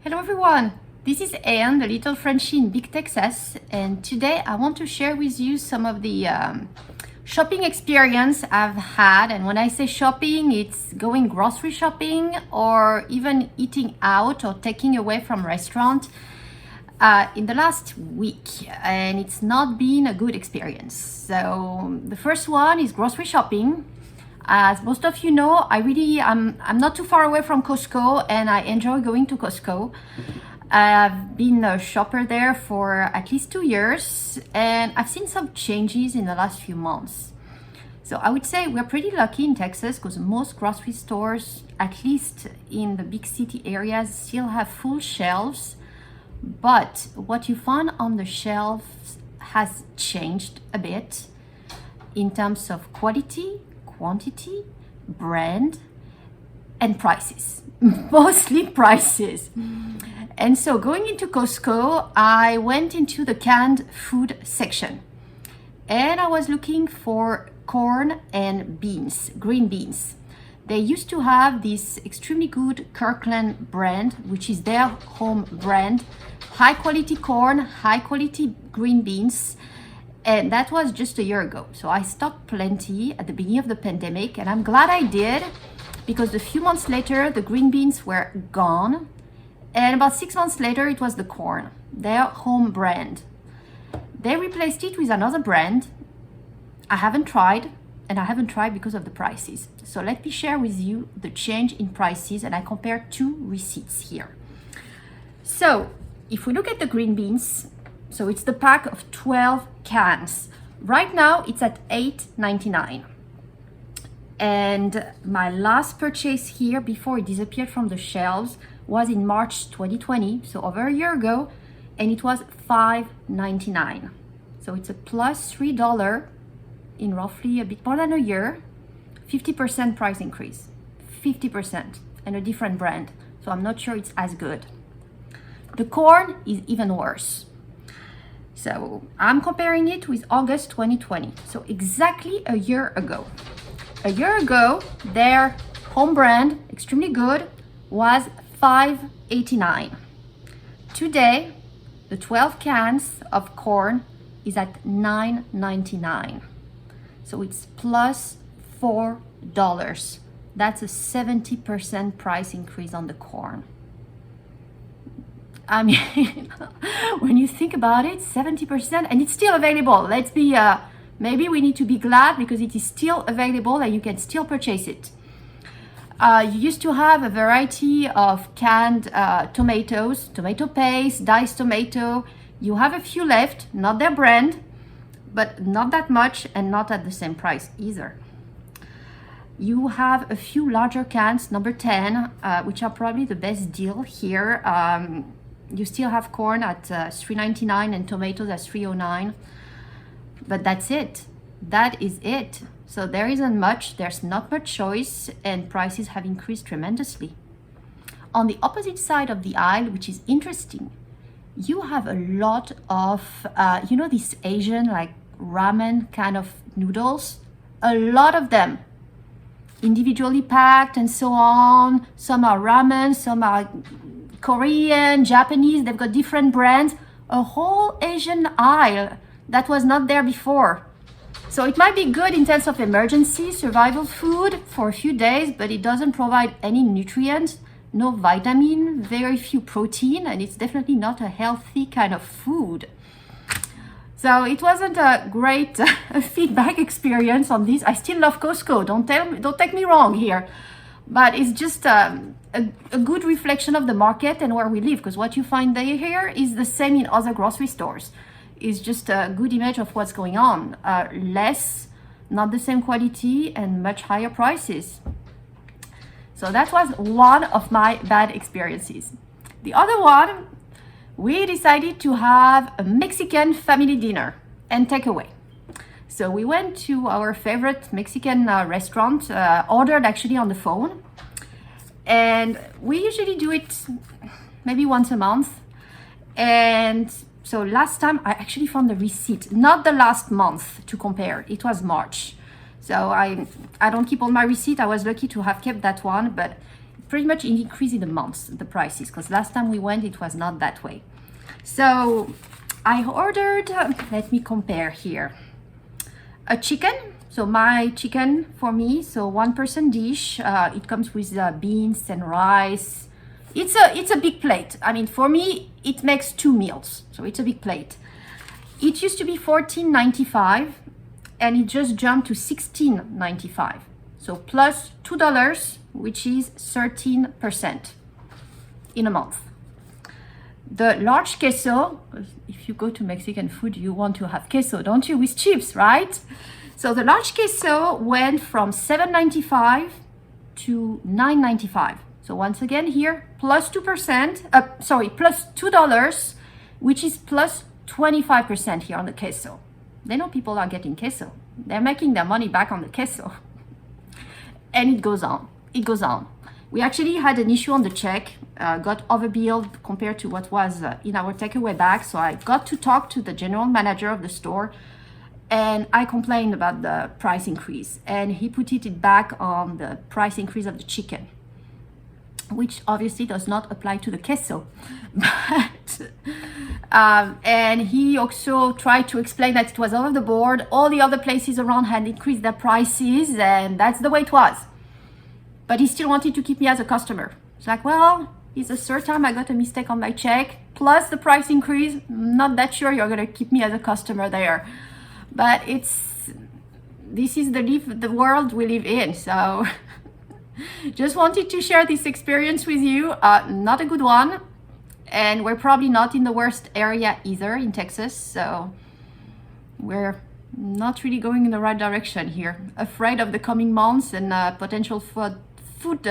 Hello everyone, this is Anne, the little Frenchie in Big Texas, and today I want to share with you some of the shopping experience I've had. And when I say shopping, it's going grocery shopping or even eating out or taking away from restaurant in the last week, and it's not been a good experience. So the first one is grocery shopping. As most of you know, I'm not too far away from Costco, and I enjoy going to Costco. I've been a shopper there for at least 2 years, and I've seen some changes in the last few months. So I would say we're pretty lucky in Texas because most grocery stores, at least in the big city areas, still have full shelves. But what you find on the shelves has changed a bit in terms of quality, quantity, brand, and prices. Mostly prices. And so going into Costco, I went into the canned food section, and I was looking for corn and beans, green beans. They used to have this extremely good Kirkland brand, which is their home brand, high quality corn, high quality green beans. And that was just a year ago. So I stocked plenty at the beginning of the pandemic, and I'm glad I did, because a few months later, the green beans were gone. And about 6 months later, it was the corn, their home brand. They replaced it with another brand. I haven't tried, and I haven't tried because of the prices. So let me share with you the change in prices, and I compare two receipts here. So if we look at the green beans, so it's the pack of 12 cans. Right now, it's at $8.99. And my last purchase here before it disappeared from the shelves was in March 2020, so over a year ago, and it was $5.99. So it's a plus $3 in roughly a bit more than a year, 50% price increase, 50%, and a different brand. So I'm not sure it's as good. The corn is even worse. So I'm comparing it with August 2020, so exactly a year ago. A year ago, their home brand, extremely good, was $5.89. Today, the 12 cans of corn is at $9.99. So it's plus $4. That's a 70% price increase on the corn. I mean, when you think about it, 70%, and it's still available. Let's be, maybe we need to be glad because it is still available and you can still purchase it. You used to have a variety of canned tomatoes, tomato paste, diced tomato. You have a few left, not their brand, but not that much and not at the same price either. You have a few larger cans, number 10, which are probably the best deal here. You still have corn at $3.99 and tomatoes at $3.09, but that's it. That is it. So there isn't much, there's not much choice, and prices have increased tremendously. On the opposite side of the aisle, which is interesting, you have a lot of, these Asian like ramen kind of noodles, a lot of them, individually packed and so on. Some are ramen, some are Korean, Japanese, they've got different brands, a whole Asian aisle that was not there before. So it might be good in terms of emergency survival food for a few days, but it doesn't provide any nutrients, no vitamin, very few protein, and it's definitely not a healthy kind of food. So it wasn't a great feedback experience on this. I still love Costco, don't take me wrong here. But it's just a good reflection of the market and where we live, because what you find here is the same in other grocery stores. It's just a good image of what's going on. Less, not the same quality, and much higher prices. So that was one of my bad experiences. The other one, we decided to have a Mexican family dinner and takeaway. So we went to our favorite Mexican restaurant, ordered actually on the phone. And we usually do it maybe once a month. And so last time I actually found the receipt, not the last month to compare, it was March. So I don't keep all my receipt. I was lucky to have kept that one, but pretty much increased in the months, the prices, because last time we went, it was not that way. So I ordered, let me compare here, a chicken. So my chicken for me, so 1 person dish. It comes with beans and rice. It's a big plate. I mean, for me, it makes 2 meals. So it's a big plate. It used to be $14.95 and it just jumped to $16.95. So plus $2, which is 13% in a month. The large queso, if you go to Mexican food, you want to have queso, don't you? With chips, right? So the large queso went from $7.95 to $9.95. So once again here, plus 2%, plus $2, which is plus 25% here on the queso. They know people are getting queso. They're making their money back on the queso. And it goes on. It goes on. We actually had an issue on the check, got overbilled compared to what was in our takeaway bag. So I got to talk to the general manager of the store and I complained about the price increase. And he put it back on the price increase of the chicken, which obviously does not apply to the queso. But, and he also tried to explain that it was over the board. All the other places around had increased their prices and that's the way it was. But he still wanted to keep me as a customer. It's like, well, it's the third time I got a mistake on my check, plus the price increase. I'm not that sure you're gonna keep me as a customer there. But this is the world we live in. So just wanted to share this experience with you. Not a good one. And we're probably not in the worst area either in Texas. So we're not really going in the right direction here. Afraid of the coming months and potential food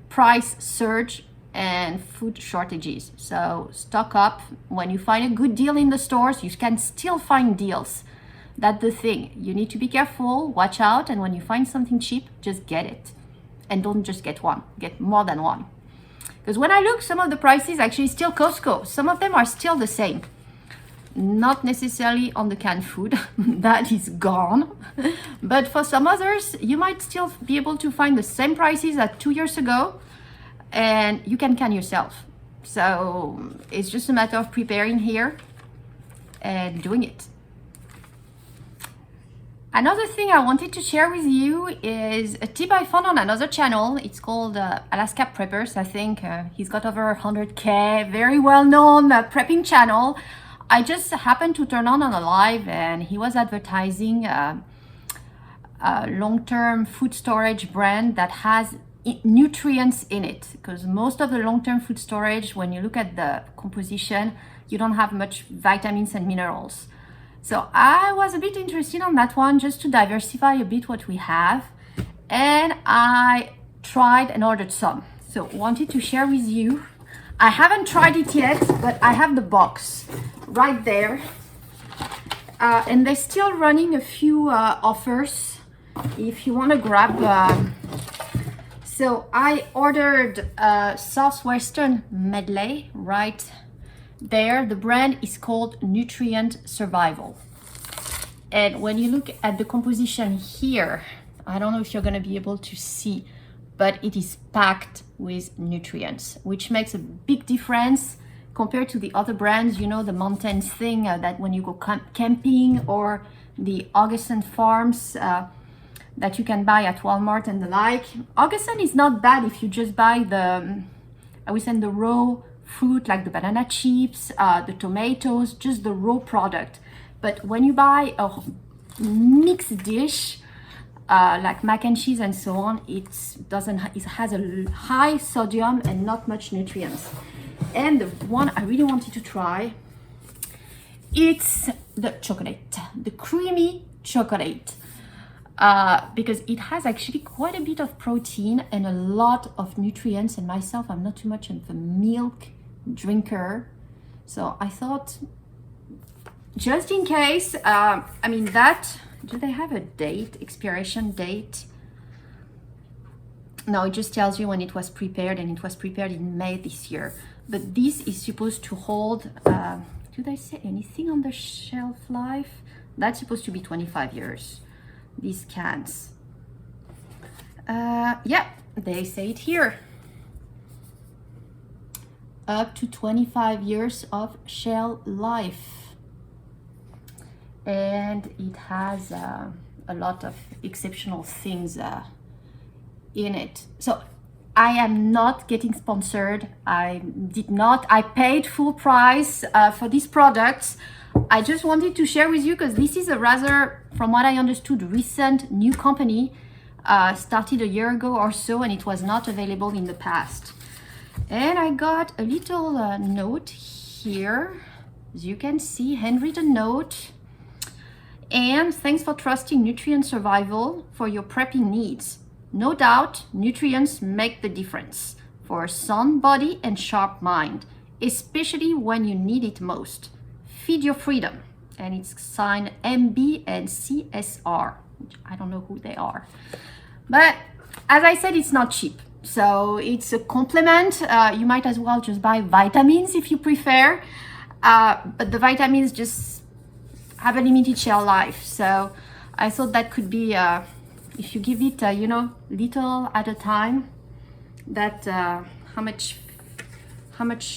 price surge and food shortages. So stock up. When you find a good deal in the stores, you can still find deals. That's the thing. You need to be careful, watch out, and when you find something cheap, just get it. And don't just get one, get more than one. Because when I look, some of the prices actually still Costco. Some of them are still the same. Not necessarily on the canned food, that is gone. But for some others, you might still be able to find the same prices as 2 years ago, and you can can yourself. So it's just a matter of preparing here and doing it. Another thing I wanted to share with you is a tip I found on another channel. It's called Alaska Preppers. I think he's got over 100K, very well-known prepping channel. I just happened to turn on a live and he was advertising a long-term food storage brand that has nutrients in it. Because most of the long-term food storage, when you look at the composition, you don't have much vitamins and minerals. So I was a bit interested on that one just to diversify a bit what we have. And I tried and ordered some. So wanted to share with you. I haven't tried it yet, but I have the box right there. And they're still running a few offers if you want to grab. So I ordered Southwestern Medley right there. The brand is called Nutrient Survival. And when you look at the composition here, I don't know if you're going to be able to see, but it is packed with nutrients, which makes a big difference compared to the other brands, you know, the Mountains thing that when you go camping, or the Augustin Farms that you can buy at Walmart and the like. Augustin is not bad if you just buy the, I would say, the raw fruit, like the banana chips, the tomatoes, just the raw product. But when you buy a mixed dish, like mac and cheese and so on, it has a high sodium and not much nutrients. And the one I really wanted to try, it's the chocolate, the creamy chocolate, because it has actually quite a bit of protein and a lot of nutrients. And myself, I'm not too much of a milk drinker, so I thought, just in case, I mean, that, do they have a date, expiration date? No, it just tells you when it was prepared, and it was prepared in May this year. But this is supposed to hold, do they say anything on the shelf life? That's supposed to be 25 years, these cans. Yeah, they say it here. up to 25 years of shelf life. And it has a lot of exceptional things in it. So I am not getting sponsored. I paid full price for these products. I just wanted to share with you because this is a rather, from what I understood, recent new company, started a year ago or so, and it was not available in the past. And I got a little note here, as you can see, handwritten note. And thanks for trusting nutrient survival for your prepping needs. No doubt, nutrients make the difference for a sound body and sharp mind, especially when you need it most. Feed your freedom. And it's signed MB and CSR, which I don't know who they are. But as I said, it's not cheap. So it's a complement. You might as well just buy vitamins if you prefer. But the vitamins just have a limited shelf life. So I thought that could be, if you give it, little at a time, that how much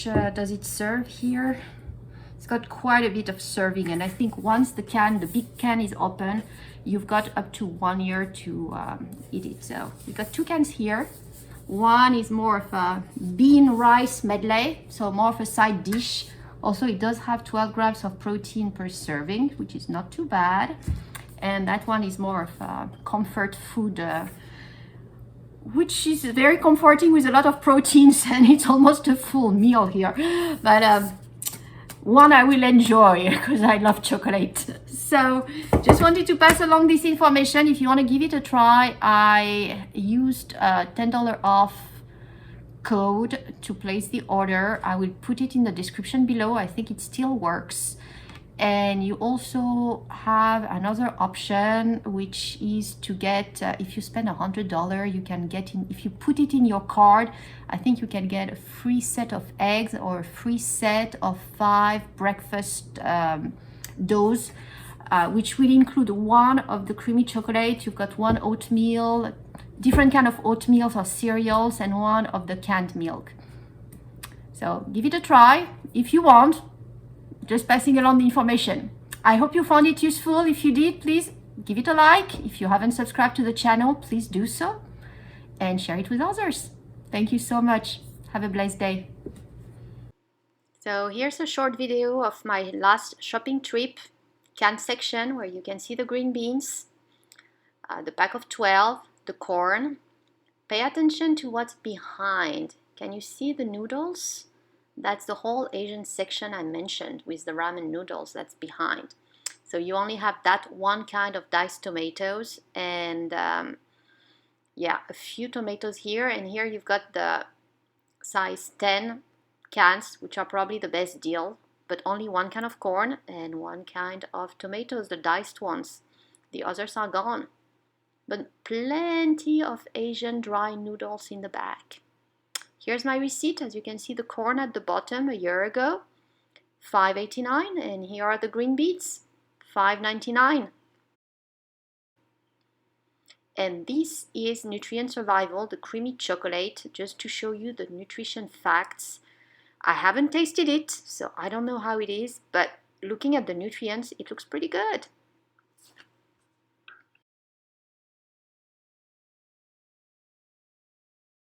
does it serve here? It's got quite a bit of serving, and I think once the big can is open, you've got up to 1 year to eat it. So we got 2 cans here. One is more of a bean rice medley, so more of a side dish. Also, it does have 12 grams of protein per serving, which is not too bad. And that one is more of a comfort food, which is very comforting with a lot of proteins, and it's almost a full meal here. But one I will enjoy because I love chocolate. So just wanted to pass along this information. If you want to give it a try, I used a $10 off code to place the order. I will put it in the description below. I think it still works. And you also have another option, which is to get, if you spend $100, you can get in, if you put it in your card, I think you can get a free set of eggs or a free set of 5 breakfast doughs, which will include one of the creamy chocolate. You've got one oatmeal, different kind of oatmeals or cereals, and one of the canned milk. So give it a try if you want. Just passing along the information. I hope you found it useful. If you did, please give it a like. If you haven't subscribed to the channel, please do so and share it with others. Thank you so much. Have a blessed day. So here's a short video of my last shopping trip, can section, where you can see the green beans, the pack of 12, the corn. Pay attention to what's behind. Can you see the noodles? That's the whole Asian section I mentioned with the ramen noodles that's behind. So you only have that one kind of diced tomatoes, and yeah, a few tomatoes here, and here you've got the size 10 cans, which are probably the best deal, but only one kind of corn and one kind of tomatoes, the diced ones. The others are gone, but plenty of Asian dry noodles in the back. Here's my receipt. As you can see, the corn at the bottom a year ago, $5.89, and here are the green beans, $5.99. And this is Nutrient Survival, the creamy chocolate, just to show you the nutrition facts. I haven't tasted it, so I don't know how it is, but looking at the nutrients, it looks pretty good.